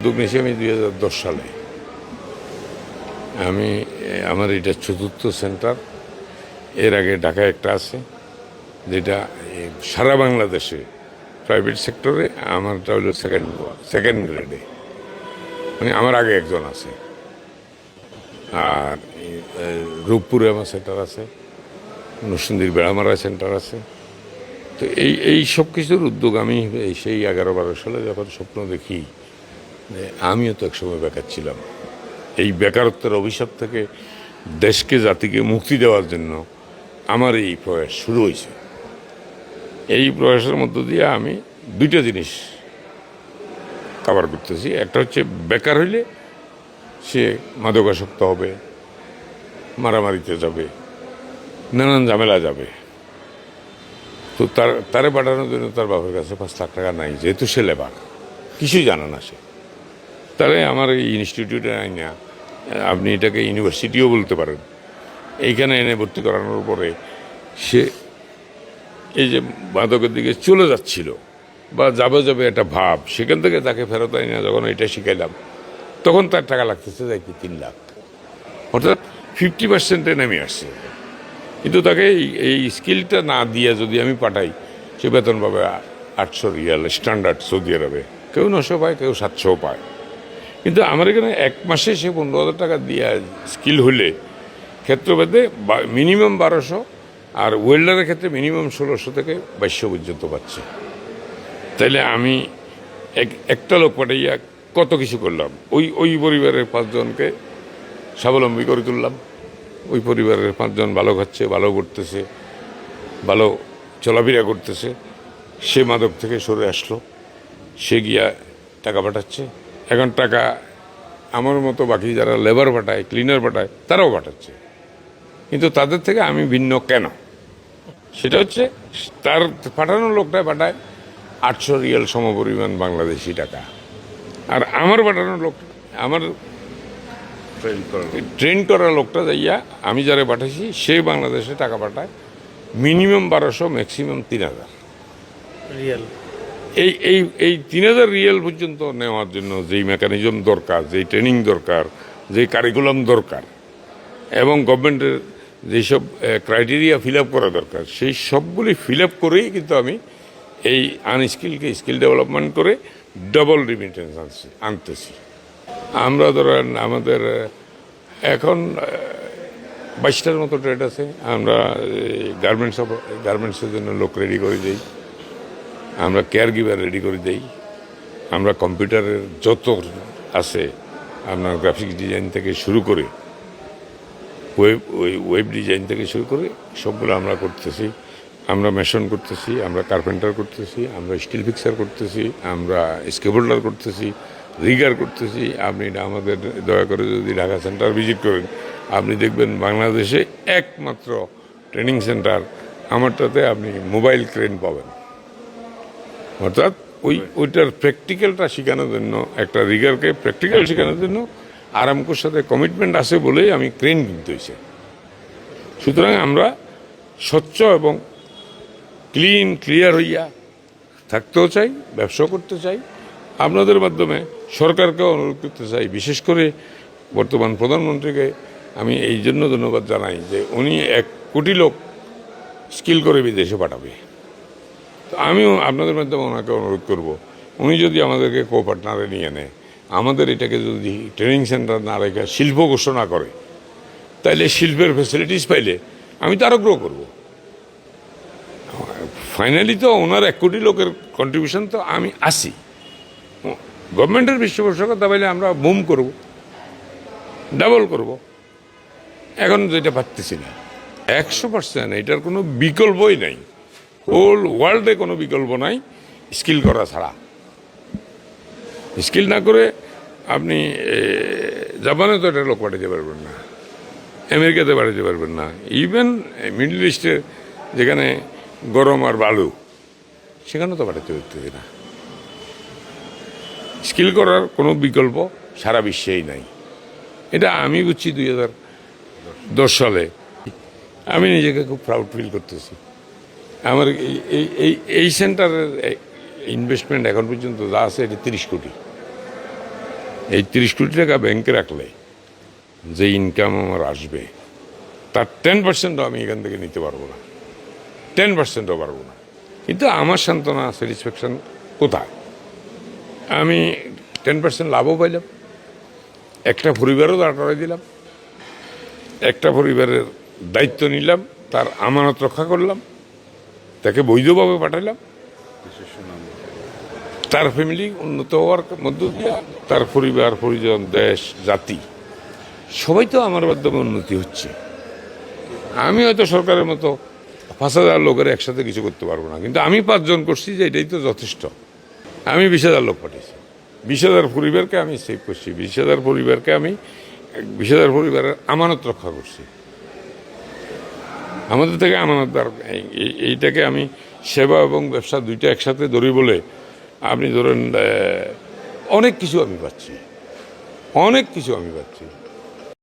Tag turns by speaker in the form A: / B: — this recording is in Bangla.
A: উদ্যোগ নিয়েছি আমি 2010 সালে। আমার এটা চতুর্থ সেন্টার। এর আগে ঢাকায় একটা আছে, যেটা সারা বাংলাদেশে প্রাইভেট সেক্টরে আমারটা হলো সেকেন্ড গ্রেডে, মানে আমার আগে একজন আছে। আর রূপপুরে আমার সেন্টার আছে, নরসিংদীর বেড়ামারা সেন্টার আছে। তো এই সব কিছুর উদ্যোগ আমি সেই 11-12 সালে যখন স্বপ্ন দেখি যে আমিও তো একসময় বেকার ছিলাম, এই বেকারত্বের অভিশাপ থেকে দেশকে জাতিকে মুক্তি দেওয়ার জন্য আমার এই প্রয়াস শুরু হয়েছে। এই প্রয়াসের মধ্য দিয়ে আমি দুইটা জিনিস কভার করতেছি। একটা হচ্ছে বেকার হইলে সে মাদকাসক্ত হবে, মারামারিতে যাবে, নানান ঝামেলা যাবে। তো তারে পাঠানোর জন্য তার বাবার কাছে 5 লাখ টাকা নাই, যেহেতু সে লেবার, কিছুই জানে না সে। তাহলে আমার এই ইনস্টিটিউটে আই না, আপনি এটাকে ইউনিভার্সিটিও বলতে পারেন, এইখানে এনে ভর্তি করানোর পরে সে এই যে মাদকের দিকে চলে যাচ্ছিল বা যাবে একটা ভাব, সেখান থেকে তাকে ফেরত আনি না। যখন এটা শিখাইলাম তখন তার টাকা লাগতেছে যাই কি 3 লাখ, অর্থাৎ 50% নেমে আসছে। কিন্তু তাকে এই স্কিলটা না দিয়ে যদি আমি পাঠাই, সে বেতন পাবে 800 রিয়াল স্ট্যান্ডার্ড সৌদি আরবে, কেউ 900 পায়, কেউ 700 পায়। কিন্তু আমার এখানে 1 মাসে সে 15,000 টাকা দিয়ে স্কিল হলে ক্ষেত্রভেদে মিনিমাম 1200, আর ওয়েল্ডারের ক্ষেত্রে মিনিমাম 1600 থেকে 2200 পর্যন্ত পাচ্ছে। তাইলে আমি একটা লোক পাঠাইয়া কত কিছু করলাম। ওই পরিবারের 5 জনকে স্বাবলম্বী করে তুললাম। ওই পরিবারের 5 জন ভালো খাচ্ছে, ভালো করতেছে, ভালো চলাফেরা করতেছে। সে মাদক থেকে সরে আসলো, সে গিয়া টাকা পাঠাচ্ছে। এখন টাকা আমার মতো বাকি যারা লেবার পাঠায়, ক্লিনার পাঠায়, তারাও পাঠাচ্ছে। কিন্তু তাদের থেকে আমি ভিন্ন কেন? সেটা হচ্ছে তার পাঠানোর লোকটা পাঠায় 800 রিয়াল সমপরিমাণ বাংলাদেশি টাকা, আর আমার পাঠানোর লোক, আমার ট্রেন করা লোকটা যাইয়া আমি যারা পাঠাইছি সে বাংলাদেশে টাকা পাঠায় মিনিমাম 1200, ম্যাক্সিমাম 3000
B: রিয়াল।
A: এই 3000 রিয়াল পর্যন্ত নেওয়ার জন্য যেই মেকানিজম দরকার, যেই ট্রেনিং দরকার, যেই কারিকুলাম দরকার, এবং গভর্নমেন্টের যেসব ক্রাইটেরিয়া ফিল আপ করা দরকার, সেই সবগুলি ফিল আপ করেই কিন্তু আমি এই আনস্কিলকে স্কিল ডেভেলপমেন্ট করে ডবল রিমিটেন্স আনতেছি। আমরা ধরেন আমাদের এখন 22টার মতো ট্রেড আছে। আমরা গার্মেন্টসের জন্য লোক রেডি করে দিই, আমরা কেয়ার গিভার রেডি করে দিই, আমরা কম্পিউটারের যত আছে আপনার গ্রাফিক্স ডিজাইন থেকে শুরু করে ওয়েব ডিজাইন থেকে শুরু করে সবগুলো আমরা করতেছি। আমরা মেশন করতেছি, আমরা কার্পেন্টার করতেছি, আমরা স্টিল ফিক্সার করতেছি, আমরা স্কেবোল্ডার করতেছি, রিগার করতেছি। আপনি আমাদের দয়া করে যদি ঢাকা সেন্টার ভিজিট করেন, আপনি দেখবেন বাংলাদেশে একমাত্র ট্রেনিং সেন্টার আমারটাতে আপনি মোবাইল ক্রেন পাবেন। অর্থাৎ ওইটার প্র্যাকটিক্যালটা শেখানোর জন্য, একটা রিগারকে প্র্যাকটিক্যাল শেখানোর জন্য আরামকোর সাথে কমিটমেন্ট আছে বলেই আমি ক্রেন কিনতে হয়েছে। সুতরাং আমরা স্বচ্ছ এবং ক্লিয়ার হইয়া থাকতেও চাই, ব্যবসা করতে চাই। আপনাদের মাধ্যমে সরকারকেও অনুরোধ করতে চাই, বিশেষ করে বর্তমান প্রধানমন্ত্রীকে আমি এই জন্য ধন্যবাদ জানাই যে উনি 1 কোটি লোক স্কিল করে বিদেশে পাঠাবে। তো আমিও আপনাদের মাধ্যমে ওনাকে অনুরোধ করব, উনি যদি আমাদেরকে কো পার্টনারে নিয়ে নেয়, আমাদের এটাকে যদি ট্রেনিং সেন্টার না রেখে শিল্প ঘোষণা করে, তাইলে শিল্পের ফ্যাসিলিটিস পাইলে আমি তো আরও গ্রো করবো। ফাইনালি তো ওনার 1 কোটি লোকের কন্ট্রিবিউশন তো আমি আসি। গভর্নমেন্টের পৃষ্ঠপোষকতা পাইলে আমরা বুম করব, ডাবল করব। এখন যেটা পারতেছি না 100%, এটার কোনো বিকল্পই নাই। হোল ওয়ার্ল্ডে কোনো বিকল্প নাই স্কিল করা ছাড়া। স্কিল না করে আপনি জাপানে তো এটা লোক পাঠাতে পারবেন না, আমেরিকাতে পাঠাতে পারবেন না, ইভেন মিডল ইস্টে যেখানে গরম আর বালু, সেখানে তো পাঠাতে পারতেছি না। স্কিল করার কোনো বিকল্প সারা বিশ্বেই নাই। এটা আমি বুঝছি 2010 সালে। আমি নিজেকে খুব প্রাউড ফিল করতেছি। আমার এই সেন্টারের ইনভেস্টমেন্ট এখন পর্যন্ত যা আছে এটা 30 কোটি। এই 30 কোটি টাকা ব্যাংকে রাখলে যে ইনকাম আমার আসবে তার 10% আমি এখান থেকে নিতে পারবো না, 10%ও পারবো না। কিন্তু আমার সান্ত্বনা স্যাটিসফ্যাকশন কোথায়? আমি 10% লাভও পাইলাম, একটা পরিবারও দাঁড় করাই দিলাম, একটা পরিবারের দায়িত্ব নিলাম, তার আমানত রক্ষা করলাম, তাকে বৈধভাবে পাঠালাম, তার ফ্যামিলি উন্নত হওয়ার মধ্য দিয়ে তার পরিবার পরিজন দেশ জাতি সবাই তো আমার মাধ্যমে উন্নতি হচ্ছে। আমি হয়তো সরকারের মতো 5,000 লোকের একসাথে কিছু করতে পারবো না, কিন্তু আমি 5 জন করছি যে এটাই তো যথেষ্ট। আমি 20,000 লোক পাঠিয়েছি, 20,000 পরিবারকে আমি সেভ করছি, 20,000 পরিবারকে আমি 20,000 পরিবারের আমানত রক্ষা করছি। আমাদের থেকে আমানতদার এইটাকে আমি সেবা এবং ব্যবসা দুইটা একসাথে ধরি বলে আপনি ধরেন অনেক কিছু আমি পাচ্ছি, অনেক কিছু আমি পাচ্ছি।